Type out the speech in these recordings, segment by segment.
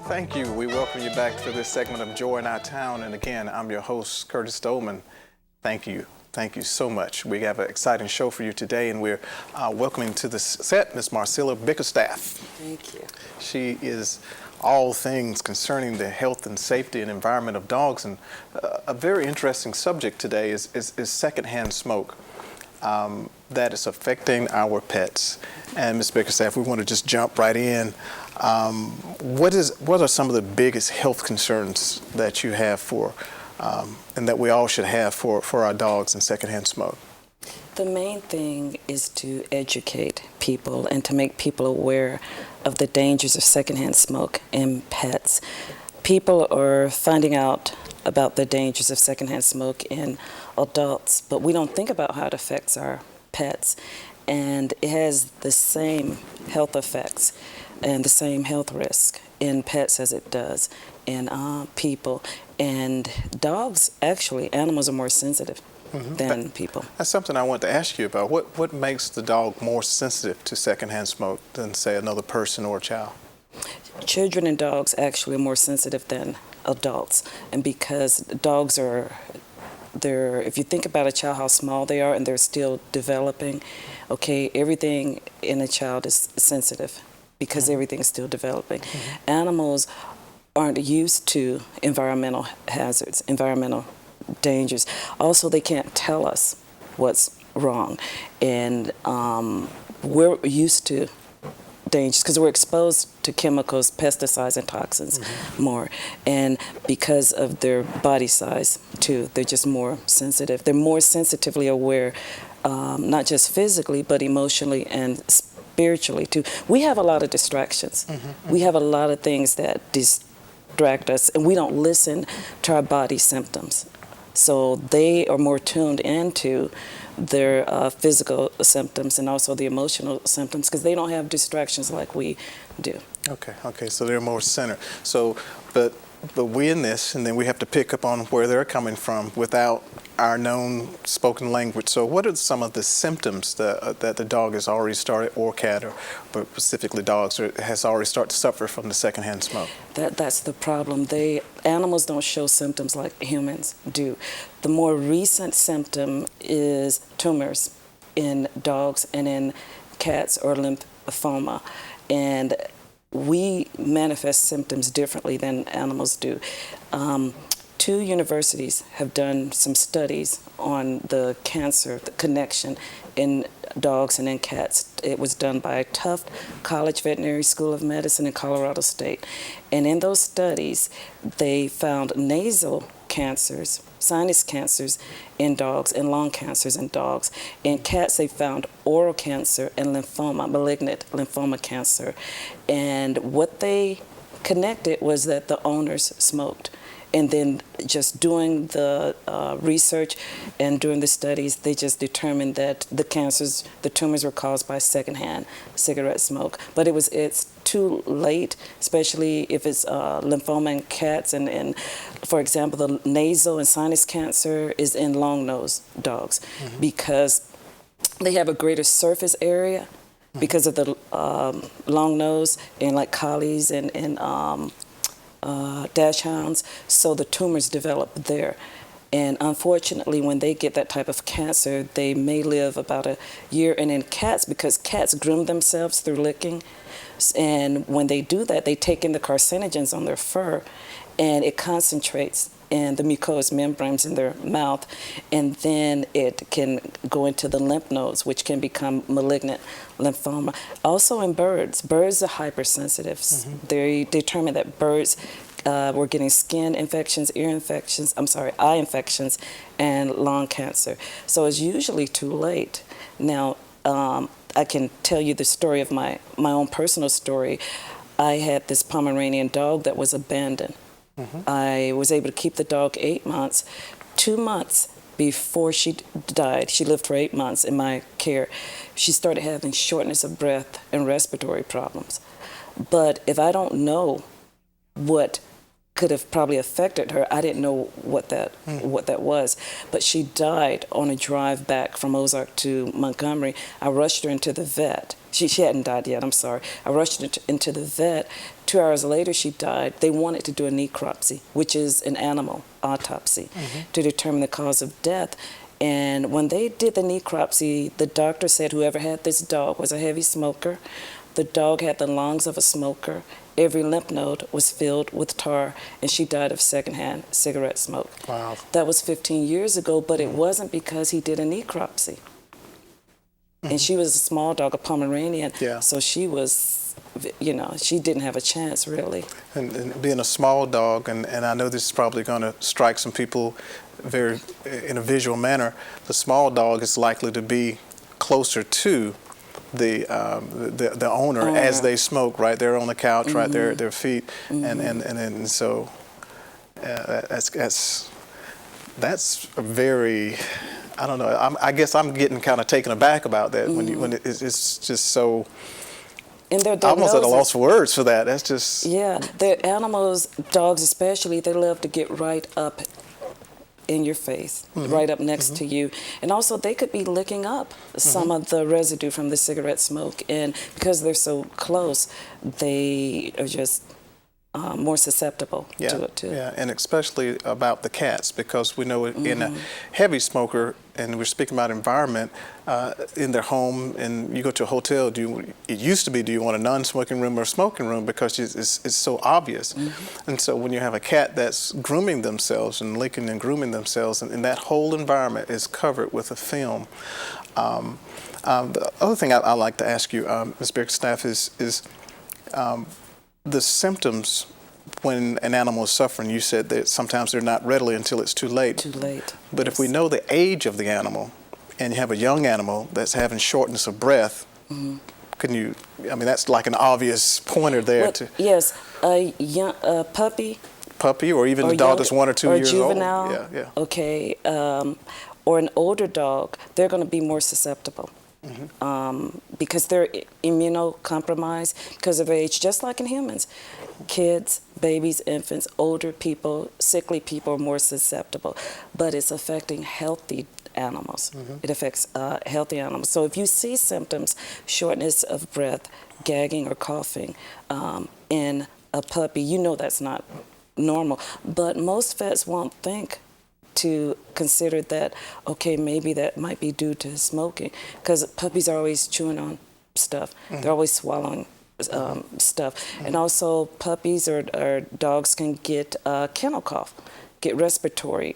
Thank you. We welcome you back to this segment of Joy in Our Town. And again, I'm your host, Curtis Stolman. Thank you. Thank you so much. We have an exciting show for you today, and we're welcoming to the set Miss Marcella Bickerstaff. Thank you. She is all things concerning the health and safety and environment of dogs. And a very interesting subject today is secondhand smoke that is affecting our pets. And Ms. Bickerstaff, we want to just jump right in. What are some of the biggest health concerns that you have for, and that we all should have for our dogs in secondhand smoke? The main thing is to educate people and to make people aware of the dangers of secondhand smoke in pets. People are finding out about the dangers of secondhand smoke in adults, but we don't think about how it affects our pets. And it has the same health effects and the same health risk in pets as it does in people. And dogs, actually, animals are more sensitive than people. That's something I want to ask you about. What makes the dog more sensitive to secondhand smoke than, say, another person or a child? Children and dogs actually are more sensitive than adults. And because dogs are, if you think about a child, how small they are, and they're still developing, okay, everything in a child is sensitive because everything's still developing. Animals aren't used to environmental hazards, environmental dangers. Also, they can't tell us what's wrong. And we're used to dangers because we're exposed to chemicals, pesticides, and toxins more. And because of their body size, too, they're just more sensitive. They're more sensitively aware, not just physically, but emotionally and spiritually, too. We have a lot of distractions. We have a lot of things that distract us, and we don't listen to our body symptoms. So they are more tuned into their physical symptoms and also the emotional symptoms because they don't have distractions like we do. Okay, so they're more centered. So, but we in this, and then we have to pick up on where they're coming from without our known spoken language. So what are some of the symptoms that the dog has already started, or cat, but specifically dogs, has already started to suffer from the secondhand smoke? That's the problem. Animals don't show symptoms like humans do. The more recent symptom is tumors in dogs and in cats, or lymphoma. And we manifest symptoms differently than animals do. 2 universities have done some studies on the cancer, the connection in dogs and in cats. It was done by Tufts College Veterinary School of Medicine in Colorado State. And in those studies, they found nasal cancers, sinus cancers in dogs, and lung cancers in dogs. In cats, they found oral cancer and lymphoma, malignant lymphoma cancer. And what they connected was that the owners smoked. And then just doing the research and doing the studies, they just determined that the tumors were caused by secondhand cigarette smoke. But it's too late, especially if it's lymphoma in cats. And for example, the nasal and sinus cancer is in long-nosed dogs because they have a greater surface area because of the long nose, and like collies and dachshunds, so the tumors develop there. And unfortunately, when they get that type of cancer, they may live about a year. And in cats, because cats groom themselves through licking, and when they do that, they take in the carcinogens on their fur, and it concentrates in the mucous membranes in their mouth, and then it can go into the lymph nodes, which can become malignant lymphoma. Also in birds are hypersensitive. They determined that birds were getting skin infections, eye infections, and lung cancer. So it's usually too late. Now, I can tell you the story of my own personal story. I had this Pomeranian dog that was abandoned. I was able to keep the dog 8 months. 2 months before she died, she lived for 8 months in my care, she started having shortness of breath and respiratory problems. But if I don't know what could have probably affected her. I didn't know what that was, but she died on a drive back from Ozark to Montgomery. I rushed her into the vet. She hadn't died yet, I'm sorry. I rushed her into the vet. 2 hours later, she died. They wanted to do a necropsy, which is an animal autopsy, to determine the cause of death. And when they did the necropsy, the doctor said whoever had this dog was a heavy smoker. The dog had the lungs of a smoker. Every lymph node was filled with tar, and she died of secondhand cigarette smoke. Wow. That was 15 years ago, but it wasn't because he did a necropsy. And she was a small dog, a Pomeranian, so she was, she didn't have a chance, really. And being a small dog, and I know this is probably going to strike some people in a visual manner, the small dog is likely to be closer to the owner as they smoke, right there on the couch, right there at their feet, and so that's a very, I don't know. I guess I'm getting kind of taken aback about that when it's just so. And I'm almost at a loss for words for that. That's just. Yeah, the animals, dogs especially, they love to get right up in your face, right up next to you. And also they could be licking up some of the residue from the cigarette smoke. And because they're so close, they are just more susceptible to it too. Yeah, and especially about the cats, because we know in a heavy smoker, and we're speaking about environment, in their home, and you go to a hotel, it used to be, do you want a non-smoking room or a smoking room, because it's so obvious. And so when you have a cat that's grooming themselves and licking and grooming themselves, and that whole environment is covered with a film. The other thing I'd like to ask you, Ms. Bickerstaff, is the symptoms when an animal is suffering. You said that sometimes they're not readily until it's too late. Too late. But if we know the age of the animal, and you have a young animal that's having shortness of breath, can you, that's like an obvious pointer there. Yes, a puppy. Puppy, or even the dog that's 1 or 2 years old. Juvenile, okay, or an older dog, they're going to be more susceptible. Because they're immunocompromised because of age, just like in humans. Kids, babies, infants, older people, sickly people are more susceptible. But it's affecting healthy animals. It affects healthy animals. So if you see symptoms, shortness of breath, gagging or coughing in a puppy, you know that's not normal. But most vets won't think to consider that, okay, maybe that might be due to smoking, because puppies are always chewing on stuff. They're always swallowing stuff. And also puppies or dogs can get kennel cough, get respiratory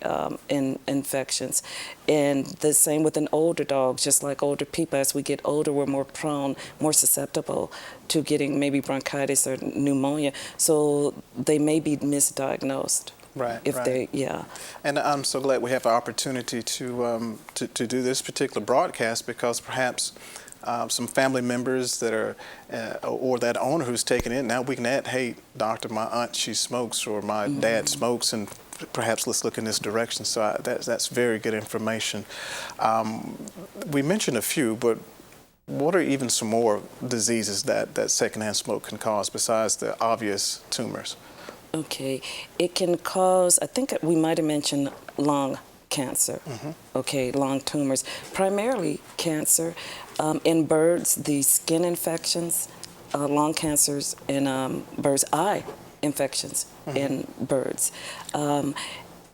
infections. And the same with an older dog, just like older people. As we get older, we're more prone, more susceptible to getting maybe bronchitis or pneumonia. So they may be misdiagnosed. Right. Yeah. And I'm so glad we have the opportunity to do this particular broadcast, because perhaps some family members that are, or that owner who's taken it, now we can add, hey, doctor, my aunt, she smokes, or my dad smokes, and perhaps let's look in this direction. So that's very good information. We mentioned a few, but what are even some more diseases that secondhand smoke can cause besides the obvious tumors? Okay, it can cause, I think we might have mentioned lung cancer, okay, lung tumors, primarily cancer. In birds, the skin infections, lung cancers, and birds' eye infections in birds.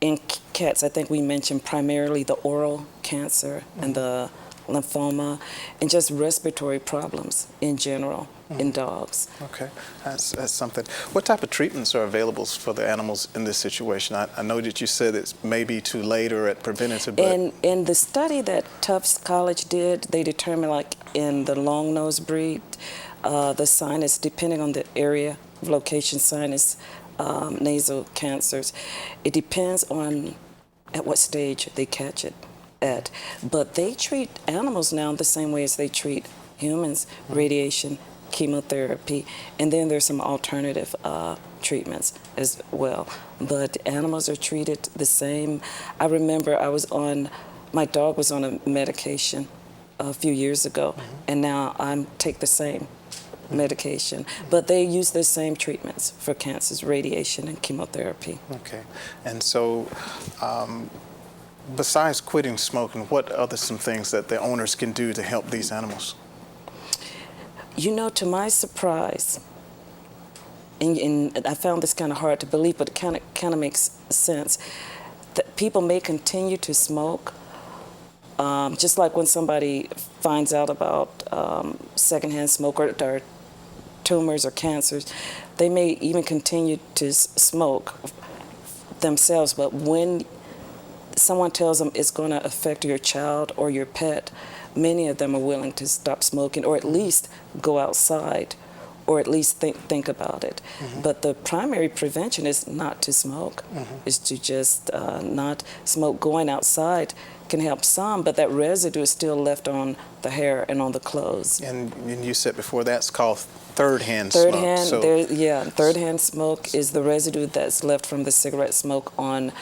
In cats, I think we mentioned primarily the oral cancer and the lymphoma, and just respiratory problems in general in dogs. Okay, that's something. What type of treatments are available for the animals in this situation? I know that you said it's maybe too late or at preventative, but... In the study that Tufts College did, they determined, like in the long-nosed breed, the sinus, depending on the area of location, sinus, nasal cancers, it depends on at what stage they catch it at. But they treat animals now the same way as they treat humans, radiation, chemotherapy, and then there's some alternative treatments as well. But animals are treated the same. I remember my dog was on a medication a few years ago, and now I take the same medication, but they use the same treatments for cancers, radiation and chemotherapy. Okay. And so, besides quitting smoking, what other some things that the owners can do to help these animals? You know, to my surprise, and I found this kind of hard to believe, but it kind of makes sense, that people may continue to smoke, just like when somebody finds out about secondhand smoke or tumors or cancers, they may even continue to smoke themselves, but when someone tells them it's going to affect your child or your pet, many of them are willing to stop smoking or at least go outside or at least think about it. But the primary prevention is not to smoke, is to just not smoke. Going outside can help some, but that residue is still left on the hair and on the clothes. And you said before that's called third-hand smoke. Third-hand smoke is the residue that's left from the cigarette smoke on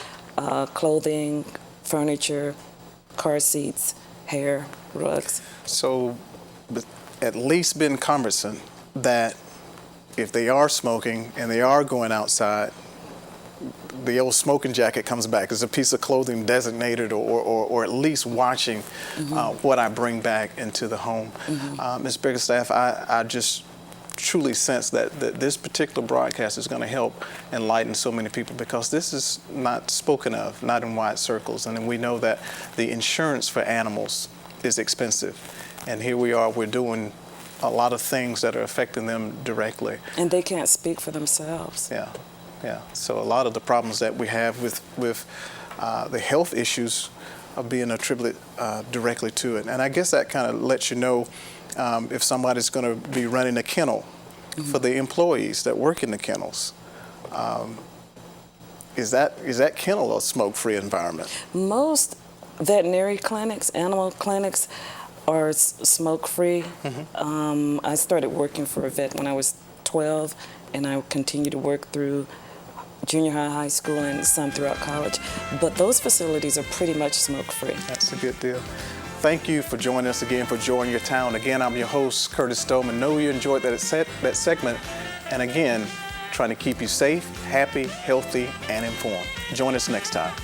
clothing, furniture, car seats, hair, rugs. So at least been cumbersome that if they are smoking and they are going outside, the old smoking jacket comes back as a piece of clothing designated or at least watching what I bring back into the home. Ms. Bickerstaff, I just truly sense that this particular broadcast is going to help enlighten so many people, because this is not spoken of, not in wide circles. And we know that the insurance for animals is expensive. And here we are, we're doing a lot of things that are affecting them directly. And they can't speak for themselves. Yeah. So a lot of the problems that we have with the health issues are being attributed directly to it. And I guess that kind of lets you know if somebody's going to be running a kennel for the employees that work in the kennels. Is that kennel a smoke-free environment? Most veterinary clinics, animal clinics, are smoke-free. I started working for a vet when I was 12, and I continued to work through junior high, high school, and some throughout college. But those facilities are pretty much smoke-free. That's a good deal. Thank you for joining us again for Join Your Town. Again, I'm your host, Curtis Stoneman. Know you enjoyed that segment. And again, trying to keep you safe, happy, healthy, and informed. Join us next time.